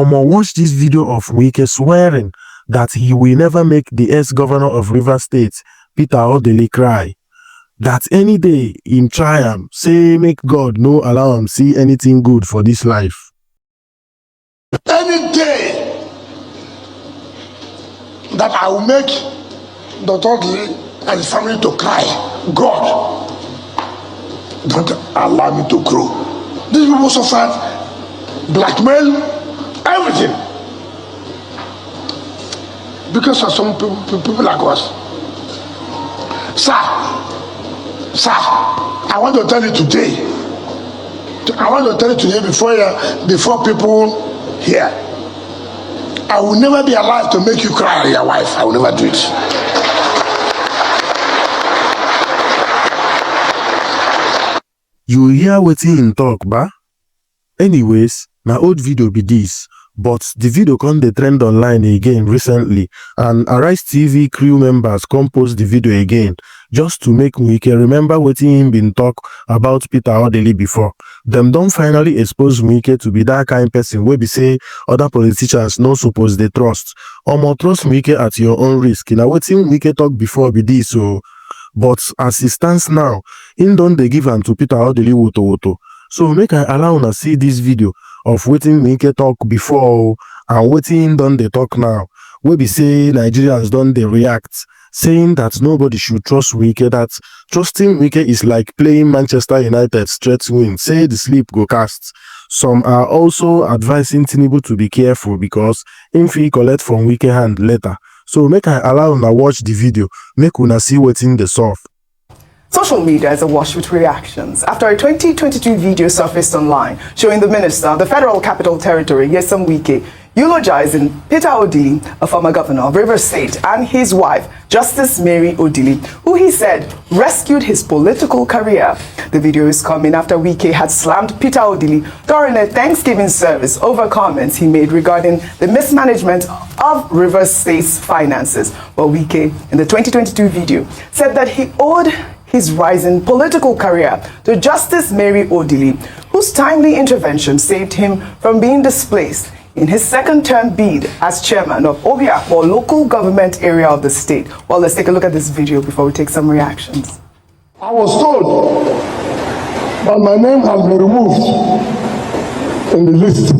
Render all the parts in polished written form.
Watch this video of Wike swearing that he will never make the ex-governor of Rivers State, Peter Odili, cry. That any day him try am, say make God no allow him see anything good for this life. Any day that I will make Dr. Odili and his family to cry, God, don't allow me to grow. These people suffered blackmail, everything, because of some people like us. Sir, I want to tell you today. Before people here. I will never be alive to make you cry at your wife. I will never do it. You hear wetin him talk, ba? Anyways, na old video be this, but the video come dey trend online again recently, and Arise TV crew members come post the video again, just to make Wike remember wetin him been talk about Peter Odili before. Them don finally expose Wike to be that kind person wey be say other politicians no suppose dey trust. Trust Wike at your own risk. Na wetin Wike talk before be this, so but as it stands now, him don dey give am to Peter Odili woto. So make I allow una see this video of wetin Wike talk before and wetin him don dey talk now, wey be say Nigerians don dey react, saying that nobody should trust Wike, that trusting Wike is like playing Manchester United straight win, say the sleep go cast. Some are also advising Tinubu to be careful because him fit collect from Wike hand later. So make I allow una watch the video, make una see wetin dey solve. Social media is awash with reactions after a 2022 video surfaced online showing the minister of the Federal Capital Territory, Nyesom Wike, eulogizing Peter Odili, a former governor of Rivers State, and his wife, Justice Mary Odili, who he said rescued his political career. The video is coming after Wike had slammed Peter Odili during a Thanksgiving service over comments he made regarding the mismanagement of Rivers State's finances. But Wike, in the 2022 video, said that he owed his rising political career to Justice Mary Odili, whose timely intervention saved him from being displaced in his second-term bid as chairman of Obiakpo local government area of the state. Well, let's take a look at this video before we take some reactions. I was told that my name has been removed in the list.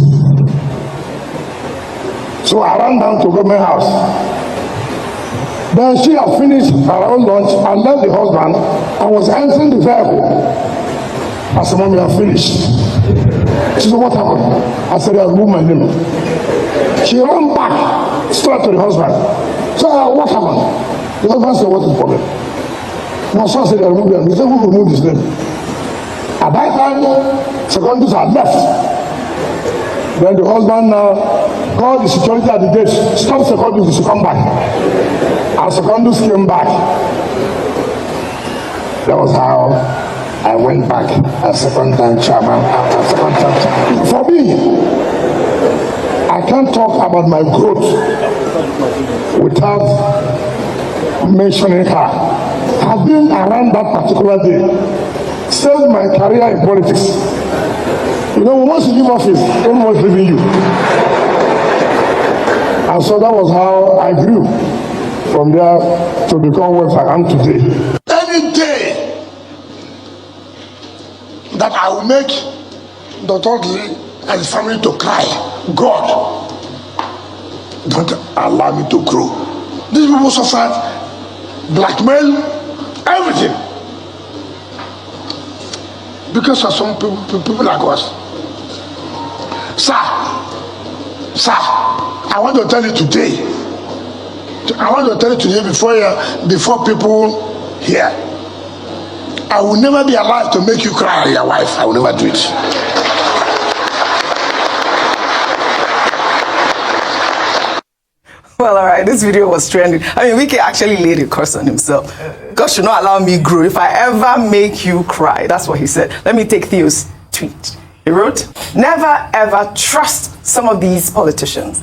So I ran down to government house. Then she had finished her own lunch and left the husband and was entering the vehicle. I said, Mommy, I'm finished. She said, what happened? I said, I removed my name. She ran back straight to the husband. So what happened? The husband said, what is the problem? My son said, I removed him. He said, who removed his name? At that time, secondaries had left. Then the husband called the security at the gate, stopped secondaries to come back. As secondaries came back, that was how I went back as second-time chairman after second-time chairman. For me, I can't talk about my growth without mentioning her. I've been around that particular day, saved my career in politics. You know, once you leave office, everyone's leaving you. And so that was how I grew from there to become what I am today. Any day that I will make Dr. Odili and his family to cry, God, don't allow me to grow. These people suffered blackmail, everything, because of some people like us. Sir, I want to tell you today. Before people here. I will never be alive to make you cry at your wife. I will never do it. Well, all right, this video was trending. I mean, Wike actually laid a curse on himself. God should not allow me grow if I ever make you cry. That's what he said. Let me take Theo's tweet. He wrote, never ever trust some of these politicians.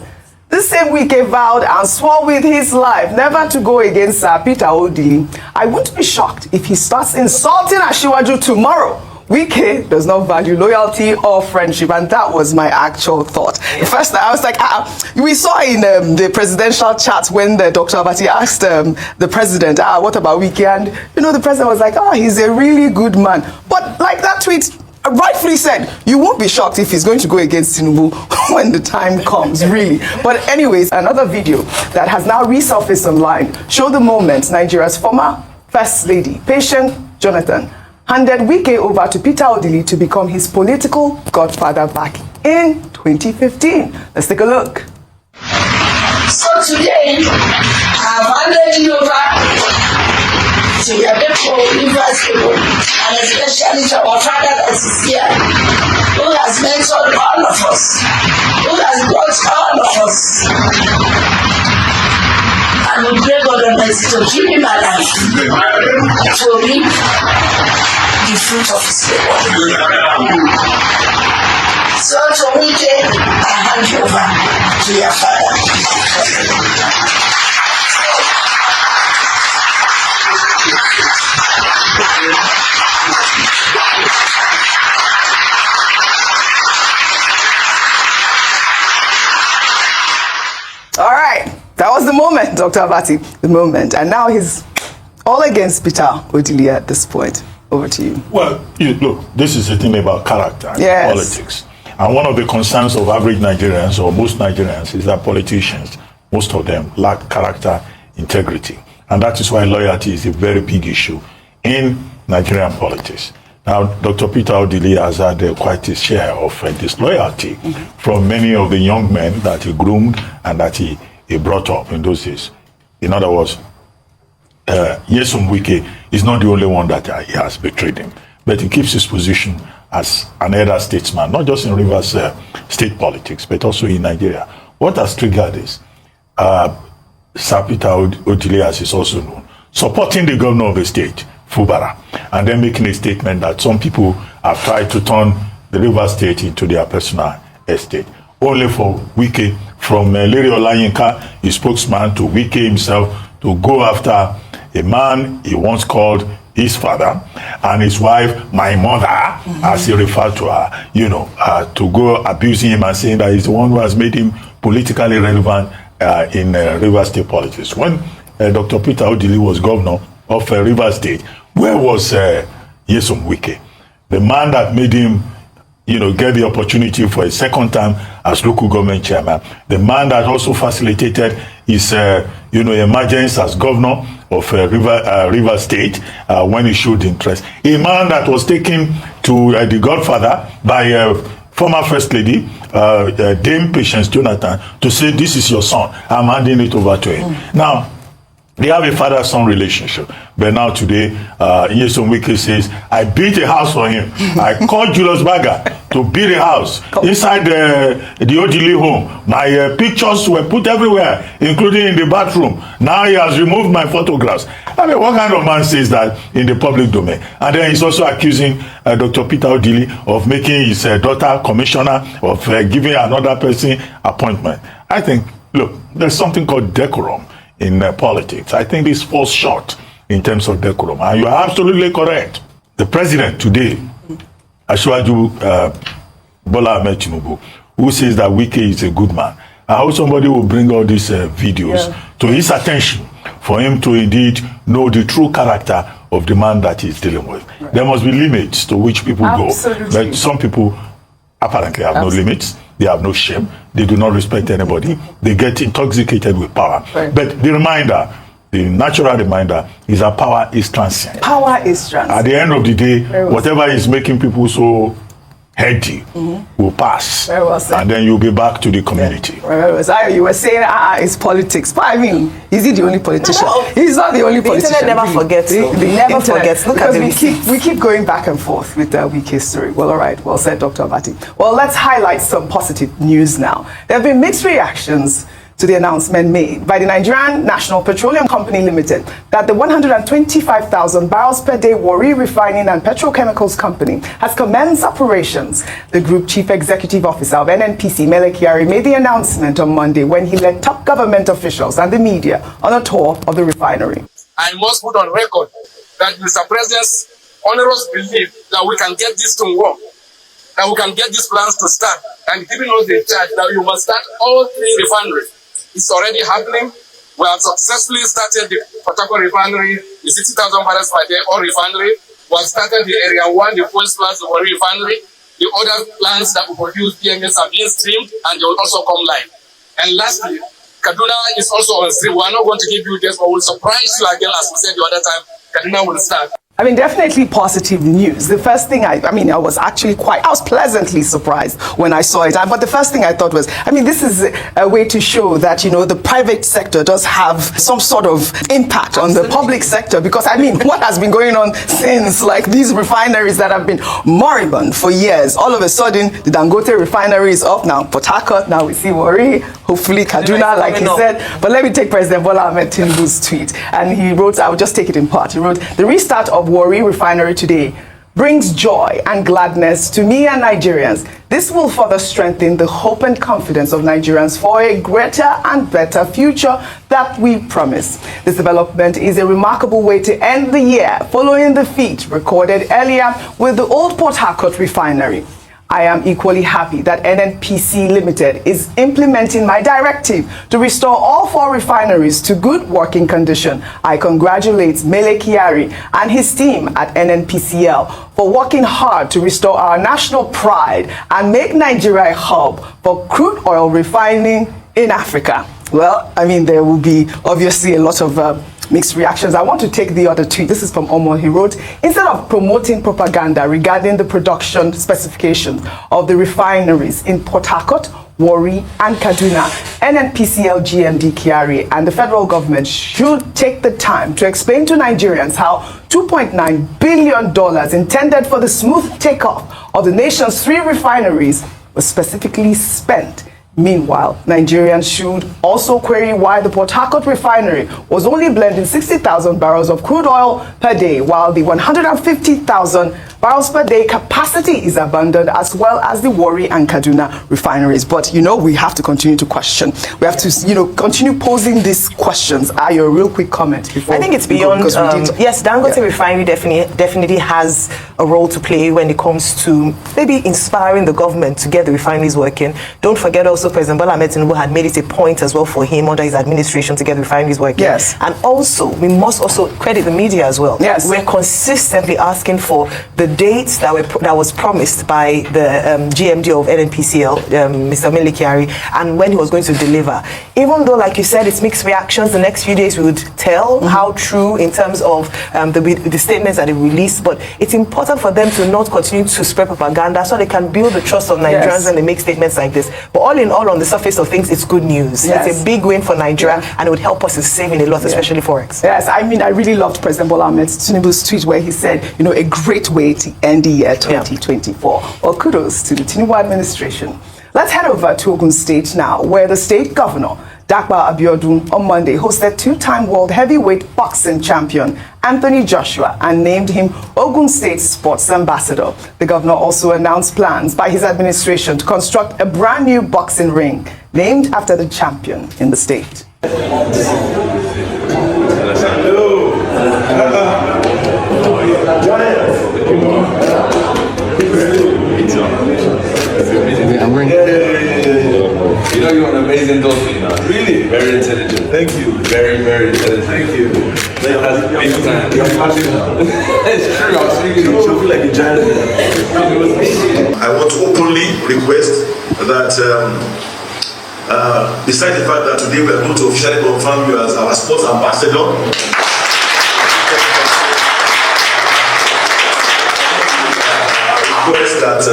This same Wike vowed and swore with his life never to go against Peter Odili. I wouldn't be shocked if he starts insulting Ashiwaju tomorrow Wike does not value loyalty or friendship, and that was my actual thought. The first time I was like, we saw in the presidential chat when the Dr. Abati asked the president, what about Wike? And the president was like, he's a really good man. But like that tweet rightfully said, you won't be shocked if he's going to go against Tinubu when the time comes, really. But anyways, another video that has now resurfaced online showed the moment Nigeria's former First Lady, Patient Jonathan, handed Wike over to Peter Odili to become his political godfather back in 2015. Let's take a look. So today, I've handed you over to your people, Rivers people, and especially to our father that is here, who has mentored all of us, who has brought all of us. And we pray God Almighty to give him a life to reap the fruit of his labor. So to Wike, I hand you over to your father. All right, that was the moment, Dr. Abati, the moment. And now he's all against Peter Odili at this point. Over to you. Well, look, this is the thing about character Yes. and politics. And one of the concerns of average Nigerians, or most Nigerians, is that politicians, most of them, lack character, integrity. And that is why loyalty is a very big issue in Nigerian politics. Now, Dr. Peter Odili has had quite his share of disloyalty from many of the young men that he groomed and that he brought up in those days. In other words, Nyesom Wike is not the only one that he has betrayed him, but he keeps his position as an elder statesman, not just in Rivers state politics, but also in Nigeria. What has triggered this? Sir Peter Odili, as is also known, supporting the governor of the state, Fubara, and then making a statement that some people have tried to turn the Rivers state into their personal estate. Only for Wike, from Larry Olayinka, his spokesman, to Wike himself, to go after a man he once called his father and his wife, my mother, as he referred to her, to go abusing him and saying that he's the one who has made him politically relevant in Rivers state politics. When Dr. Peter Odili was governor of Rivers state, where was Nyesom Wike? The man that made him get the opportunity for a second time as local government chairman. The man that also facilitated his, emergence as governor of River State when he showed interest. A man that was taken to the Godfather by former First Lady, Dame Patience Jonathan, to say, this is your son. I'm handing it over to him. Now, they have a father-son relationship. But now today, Nyesom Wike says, I built a house for him. I called Julius Berger to build a house inside the Odili home. My pictures were put everywhere, including in the bathroom. Now he has removed my photographs. I mean, what kind of man says that in the public domain? And then he's also accusing Dr. Peter Odili of making his daughter commissioner, of giving another person appointment. I think, look, there's something called decorum in politics. I think this falls short in terms of decorum. And you are absolutely correct. The president today, Asiwaju Bola Ahmed Tinubu, who says that Wike is a good man. I hope somebody will bring all these videos to his attention for him to indeed know the true character of the man that he's dealing with. Right. There must be limits to which people go. But some people apparently have no limits. They have no shame. They do not respect anybody. They get intoxicated with power. Right. But the natural reminder is that power is transient. Power is transient. At the end of the day, whatever is making people so heady will pass. Very well said. And then you'll be back to the community. Yeah. You were saying, it's politics. But I mean, is he the only politician? No. He's not the only politician. The internet never forgets. They never forgets. Look at we keep going back and forth with the Wike story. Well, all right. Well said, Dr. Abati. Well, let's highlight some positive news now. There have been mixed reactions to the announcement made by the Nigerian National Petroleum Company Limited that the 125,000 barrels per day Warri Refining and Petrochemicals Company has commenced operations. The Group Chief Executive Officer of NNPC, Mele Kyari, made the announcement on Monday when he led top government officials and the media on a tour of the refinery. I must put on record that Mr. President's onerous belief that we can get this to work, that we can get these plans to start, and giving us the charge that you must start all 3 refineries. It's already happening. We have successfully started the Port Harcourt refinery, the 60,000 barrels per day oil refinery. We have started the Area 1, the fuel plants, the Warri refinery. The other plants that will produce PMS are being streamed, and they will also come live. And lastly, Kaduna is also on stream. We are not going to give you this, but we'll surprise you again, as we said the other time. Kaduna will start. I mean, definitely positive news. The first thing I was pleasantly surprised when I saw it. But the first thing I thought was, this is a way to show that, the private sector does have some sort of impact on the public sector. Because, what has been going on since, like, these refineries that have been moribund for years, all of a sudden, the Dangote refinery is up now. Port Harcourt, now we see Warri, hopefully Kaduna, like he said. But let me take President Bola Ahmed Tinubu's tweet. And he wrote, I will just take it in part. He wrote, the restart of Warri refinery today brings joy and gladness to me and Nigerians. This will further strengthen the hope and confidence of Nigerians for a greater and better future that we promise. This development is a remarkable way to end the year, following the feat recorded earlier with the old Port Harcourt refinery. I am equally happy that NNPC Limited is implementing my directive to restore all 4 refineries to good working condition. I congratulate Mele Kyari and his team at NNPCL for working hard to restore our national pride and make Nigeria a hub for crude oil refining in Africa. Well, there will be obviously a lot of mixed reactions. I want to take the other tweet. This is from Omo. He wrote, instead of promoting propaganda regarding the production specifications of the refineries in Port Harcourt, Warri and Kaduna, NNPCL GMD Kyari and the federal government should take the time to explain to Nigerians how $2.9 billion intended for the smooth takeoff of the nation's 3 refineries was specifically spent. Meanwhile, Nigerians should also query why the Port Harcourt refinery was only blending 60,000 barrels of crude oil per day, while the 150,000 barrels per day capacity is abandoned, as well as the Warri and Kaduna refineries. But, we have to continue to question. We have to, continue posing these questions. Your real quick comment before I think it's beyond, yes, Dangote refinery definitely has a role to play when it comes to maybe inspiring the government to get the refineries working. Don't forget also President Bola Ahmed Tinubu had made it a point as well for him under his administration to get the refineries working. Yes. And also, we must also credit the media as well. Yes. We're consistently asking for the dates that was promised by the GMD of NNPCL, Mr. Mele Kyari, and when he was going to deliver. Even though, like you said, it's mixed reactions, the next few days we would tell how true in terms of the statements that they released, but it's important for them to not continue to spread propaganda so they can build the trust of Nigerians when they make statements like this. But all in all, on the surface of things, it's good news. Yes. It's a big win for Nigeria, and it would help us in saving a lot, especially Forex. Yes, I really loved President Bola Ahmed Tinubu's tweet where he said, a great way to end the year 2024. Well, kudos to the Tinubu administration. Let's head over to Ogun State now, where the state governor, Dakba Abiodun, on Monday hosted 2-time world heavyweight boxing champion Anthony Joshua and named him Ogun State Sports Ambassador. The governor also announced plans by his administration to construct a brand new boxing ring named after the champion in the state. You're an amazing doctor, Really? Very intelligent. Thank you. Very, very intelligent. Thank you. It's true, I'm speaking to you. Feel like a giant. I want to openly request that, besides the fact that today we are going to officially confirm you as our sports ambassador, request that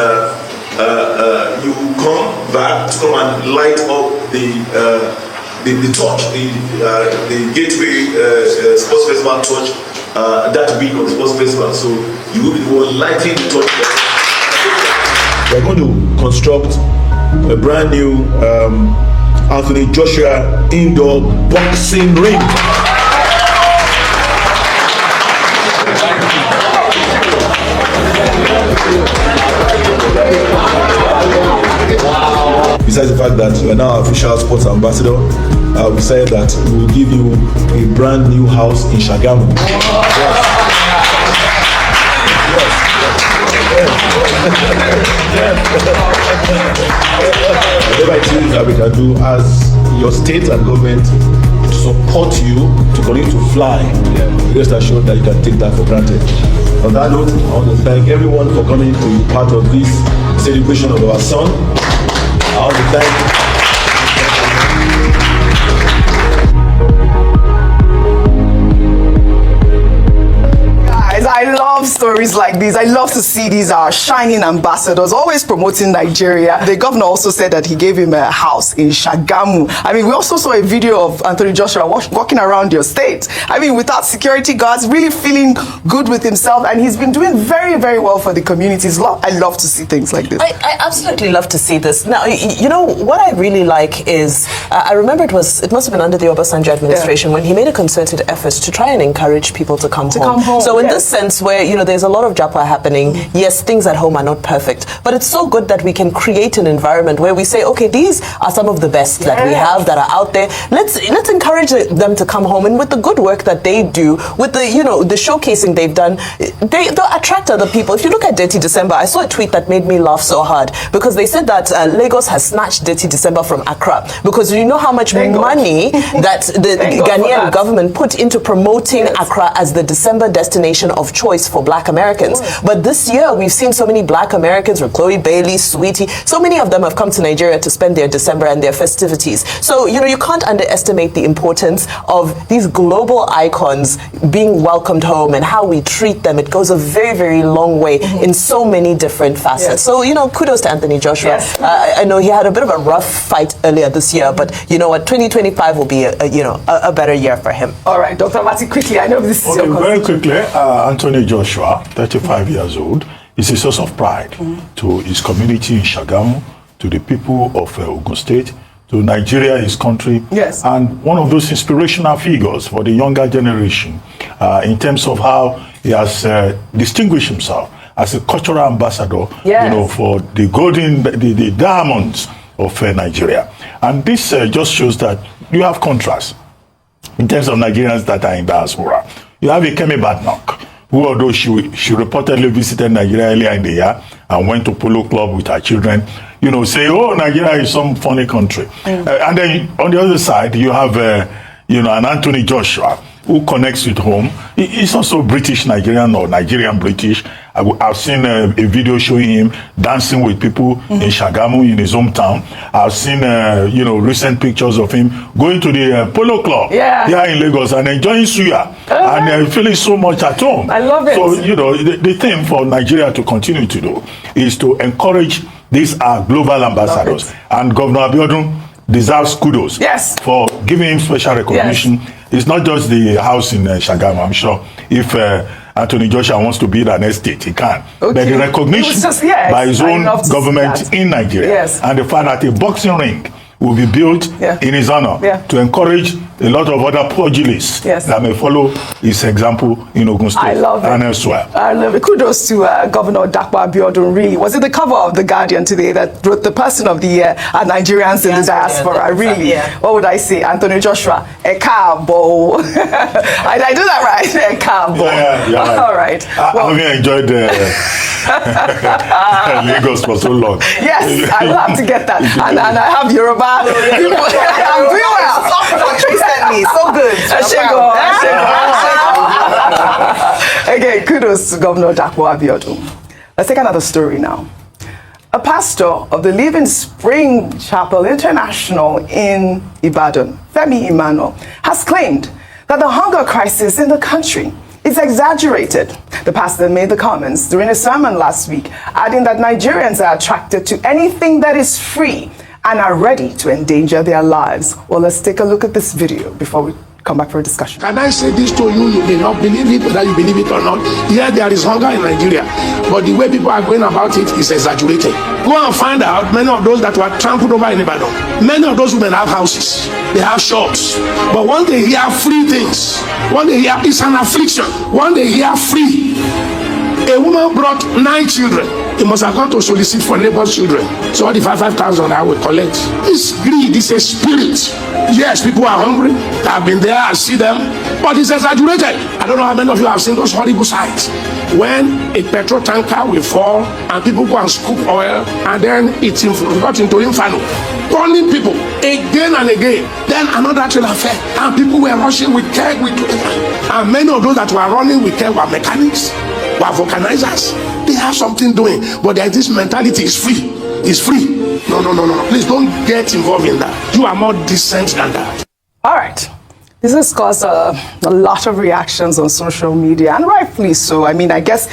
you come back to come and light up the torch, the Gateway Sports Festival torch that week of the Sports Festival. So you will be the one lighting the torch. We're going to construct a brand new Anthony Joshua indoor boxing ring. Besides the fact that you are now official sports ambassador, we said that we will give you a brand new house in Shagamu. Yes. Whatever it is that we can do as your state and government to support you to continue to fly, rest assured that you can take that for granted. On that note, I want to thank everyone for coming to be part of this celebration of our son. I want to thank I love stories like these. I love to see these shining ambassadors always promoting Nigeria. The governor also said that he gave him a house in Shagamu. I mean, we also saw a video of Anthony Joshua walking around your state. I mean, without security guards, really feeling good with himself, and he's been doing very, very well for the communities. I love to see things like this. I absolutely love to see this. Now, you know, what I really like is, I remember it must have been under the Obasanjo administration when he made a concerted effort to try and encourage people to come home. So in this sense where, you know, there's a lot of japa happening, yes, things at home are not perfect, but it's so good that we can create an environment where we say, okay, these are some of the best that we have that are out there. Let's encourage them to come home, and with the good work that they do, with the, you know, the showcasing they've done, they'll attract other people. If you look at Dirty December, I saw a tweet that made me laugh so hard because they said that Lagos has snatched Dirty December from Accra, because you know how much money that the Ghanaian government put into promoting Accra as the December destination of choice for Black Americans. But this year we've seen so many Black Americans, with Chloe Bailey, Sweetie, so many of them have come to Nigeria to spend their December and their festivities. So, you know, you can't underestimate the importance of these global icons being welcomed home and how we treat them. It goes a very, very long way in so many different facets. So, you know, kudos to Anthony Joshua. I know he had a bit of a rough fight earlier this year, but you know what, 2025 will be a better year for him. All right, Dr. Mati, quickly, I know this is your very quickly, Anthony Joshua, 35 years old, is a source of pride to his community in Shagamu, to the people of Ogun State, to Nigeria, his country, and one of those inspirational figures for the younger generation in terms of how he has distinguished himself as a cultural ambassador, you know, for the diamonds of Nigeria. And this just shows that you have contrast in terms of Nigerians that are in diaspora. You have a Kemi Badnock, who, although she reportedly visited Nigeria earlier in the year and went to Polo Club with her children, you know, say, oh, Nigeria is some funny country. And then on the other side, you have, you know, an Anthony Joshua who connects with home. He's also British Nigerian or Nigerian British. I've seen a video showing him dancing with people in Shagamu, in his hometown. I've seen, you know, recent pictures of him going to the Polo Club here in Lagos and enjoying suya and feeling so much at home. I love it. So, you know, the thing for Nigeria to continue to do is to encourage these global ambassadors. And Governor Abiodun deserves kudos for giving him special recognition. It's not just the house in Shagamu. I'm sure if Anthony Joshua wants to build an estate, he can. But the recognition by his own government in Nigeria and the fact that a boxing ring will be built in his honor to encourage a lot of other pugilists that may follow his example in Ogun State and elsewhere. I love it. Kudos to Governor Dakwa Abiodun, really. Was it the cover of The Guardian today that wrote the person of the year are Nigerians in the diaspora? Really? What would I say? Anthony Joshua, Ekabo. I do that right? Ekabo. Right. All right. I haven't enjoyed Lagos for so long. Yes, I will have to get that. And I have Yoruba. I'm doing well. So good. Again, kudos to Governor Dakwa Abiodun. Let's take another story now. A pastor of the Living Spring Chapel International in Ibadan, Femi Emmanuel, has claimed that the hunger crisis in the country is exaggerated. The pastor made the comments during a sermon last week, adding that Nigerians are attracted to anything that is free and are ready to endanger their lives. Well, let's take a look at this video before we come back for a discussion. Can I say this to you? You may not believe it, whether you believe it or not. Yeah, there is hunger in Nigeria, but the way people are going about it is exaggerated. Go and find out many of those that were trampled over in Ibadan. Many of those women have houses, they have shops, but when they hear free things, when they hear it's an affliction, when they hear free. A woman brought 9 children. He must have gone to solicit for neighbor's children. So all the 5,000 I will collect. It's greed, it's a spirit. Yes, people are hungry. I've been there, I see them. But it's exaggerated. I don't know how many of you have seen those horrible sights. when a petrol tanker will fall and people go and scoop oil and then it's got into inferno, burning people again and again. Then another trailer fell and people were rushing with keg, and many of those that were running with keg were mechanics, were vulcanizers. They have something doing, but there's this mentality, is free. It's free. No. Please don't get involved in that. You are more decent than that. All right. This has caused a lot of reactions on social media, and rightfully so. I mean, I guess,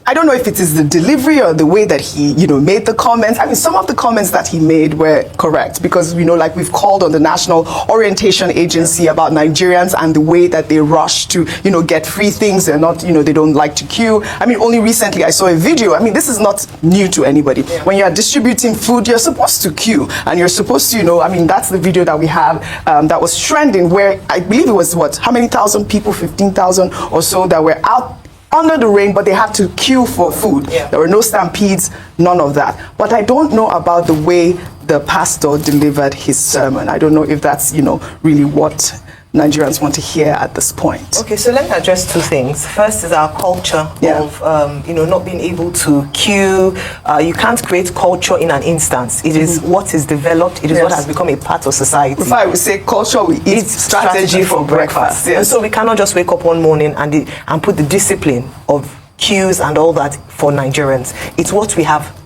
I don't know if it is the delivery or the way that he, made the comments. I mean, some of the comments that he made were correct because, like we've called on the National Orientation Agency about Nigerians and the way that they rush to, get free things. They're not, they don't like to queue. I mean, only recently I saw a video. I mean, this is not new to anybody. Yeah. When you're distributing food, you're supposed to queue and you're supposed to, I mean, that's the video that we have that was trending where I believe it was how many thousand people, 15,000 or so that were out under the rain, but they had to queue for food. Yeah. There were no stampedes, none of that. But I don't know about the way the pastor delivered his sermon. I don't know if that's, really what Nigerians want to hear at this point. Okay, so let me address two things. First is our culture of, not being able to queue. You can't create culture in an instance. It is what is developed. It is what has become a part of society. If I would say culture, we eat strategy for breakfast. Yes. And so we cannot just wake up one morning and put the discipline of queues and all that for Nigerians. It's what we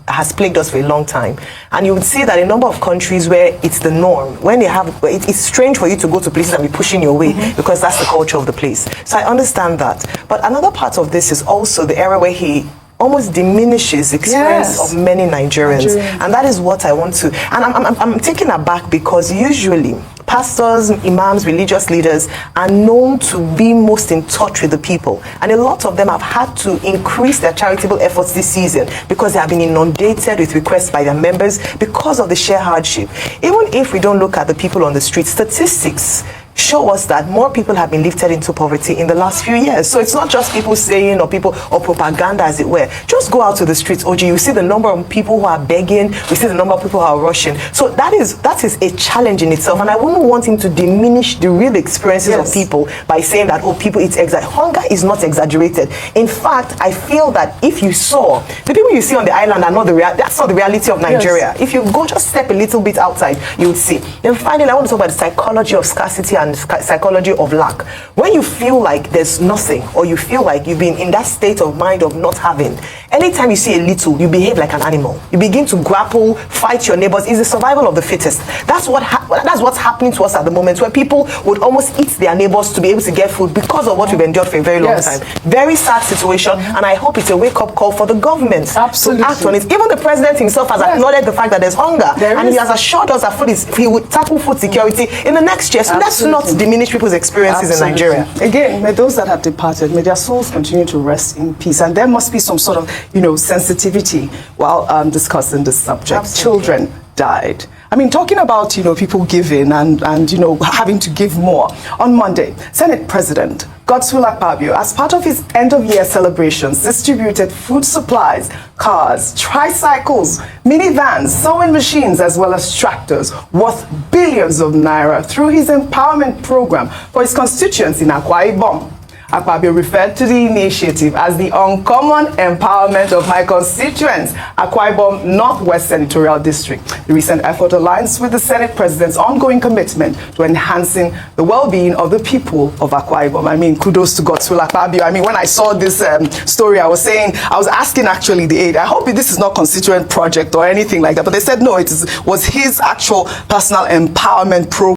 has plagued us for a long time. And you would see that a number of countries where it's the norm, when they have, it's strange for you to go to places and be pushing your way because that's the culture of the place. So I understand that. But another part of this is also the area where he almost diminishes the experience of many Nigerians. And that is what I want to, and I'm taken aback because usually pastors, imams, religious leaders are known to be most in touch with the people. And a lot of them have had to increase their charitable efforts this season because they have been inundated with requests by their members because of the sheer hardship. Even if we don't look at the people on the street, statistics show us that more people have been lifted into poverty in the last few years. So it's not just people saying or propaganda as it were. Just go out to the streets, OG, you see the number of people who are begging, we see the number of people who are rushing. So that is a challenge in itself, and I wouldn't want him to diminish the real experiences of people by saying that, people eat hunger is not exaggerated. In fact, I feel that if you saw, the people you see on the island are not that's not the reality of Nigeria. If you go just step a little bit outside, you would see. Then finally, I want to talk about the psychology of scarcity and psychology of lack. When you feel like there's nothing, or you feel like you've been in that state of mind of not having, anytime you see a little, you behave like an animal. You begin to grapple, fight your neighbors. It's the survival of the fittest. That's what's happening to us at the moment, where people would almost eat their neighbors to be able to get food because of what we've endured for a very long time. Very sad situation, and I hope it's a wake-up call for the government to act on it. Even the president himself has acknowledged the fact that there's hunger, and he has assured us that he would tackle food security in the next year. So let's not diminish people's experiences in Nigeria. Again, may those that have departed, may their souls continue to rest in peace. And there must be some sort of, sensitivity while discussing this subject. Children died. I mean, talking about, people giving and having to give more. On Monday, Senate President Godswill Akpabio, as part of his end-of-year celebrations, distributed food supplies, cars, tricycles, minivans, sewing machines, as well as tractors worth billions of naira through his empowerment program for his constituents in Akwa Ibom. Akpabio referred to the initiative as the uncommon empowerment of my constituents, Akwa Ibom Northwest Senatorial District. The recent effort aligns with the Senate President's ongoing commitment to enhancing the well-being of the people of Akwa Ibom. I mean, kudos to Godswill Akpabio. I mean, when I saw this story, I was asking actually the aide, I hope this is not constituent project or anything like that, but they said no, was his actual personal empowerment program.